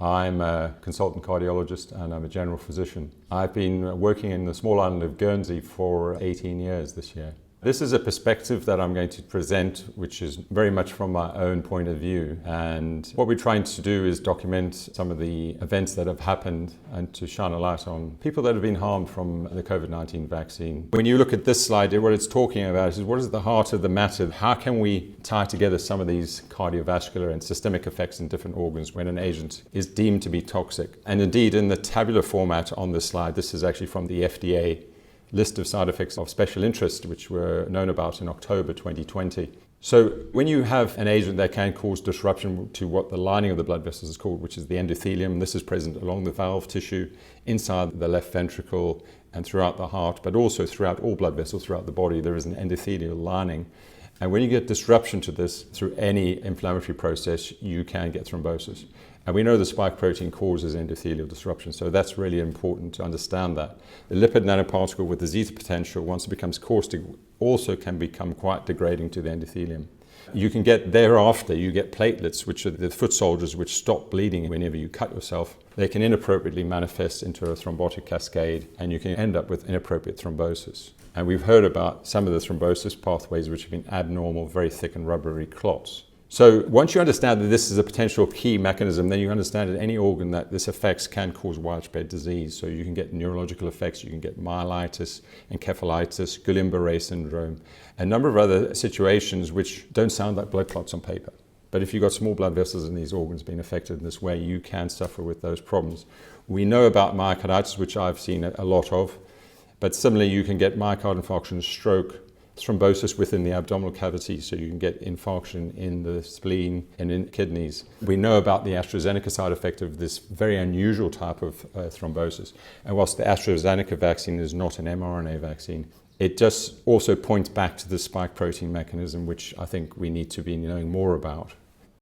I'm a consultant cardiologist and I'm a general physician. I've been working in the small island of Guernsey for 18 years this year. This is a perspective that I'm going to present, which is very much from my own point of view. And what we're trying to do is document some of the events that have happened and to shine a light on people that have been harmed from the COVID-19 vaccine. When you look at this slide, what it's talking about is what is the heart of the matter? How can we tie together some of these cardiovascular and systemic effects in different organs when an agent is deemed to be toxic? And indeed, in the tabular format on this slide, this is actually from the FDA list of side effects of special interest, which were known about in October 2020. So when you have an agent that can cause disruption to what the lining of the blood vessels is called, which is the endothelium, this is present along the valve tissue, inside the left ventricle and throughout the heart, but also throughout all blood vessels throughout the body, there is an endothelial lining. And when you get disruption to this through any inflammatory process, you can get thrombosis. And we know the spike protein causes endothelial disruption, so that's really important to understand that. The lipid nanoparticle with the zeta potential, once it becomes caustic, also can become quite degrading to the endothelium. You can get thereafter, you get platelets, which are the foot soldiers which stop bleeding whenever you cut yourself. They can inappropriately manifest into a thrombotic cascade, and you can end up with inappropriate thrombosis. And we've heard about some of the thrombosis pathways which have been abnormal, very thick and rubbery clots. So once you understand that this is a potential key mechanism, then you understand that any organ that this affects can cause widespread disease. So you can get neurological effects, you can get myelitis, encephalitis, Guillain-Barré syndrome, a number of other situations which don't sound like blood clots on paper. But if you've got small blood vessels in these organs being affected in this way, you can suffer with those problems. We know about myocarditis, which I've seen a lot of, but similarly you can get myocardial infarction, stroke, thrombosis within the abdominal cavity, so you can get infarction in the spleen and in kidneys. We know about the AstraZeneca side effect of this very unusual type of thrombosis. And whilst the AstraZeneca vaccine is not an mRNA vaccine, it just also points back to the spike protein mechanism, which I think we need to be knowing more about.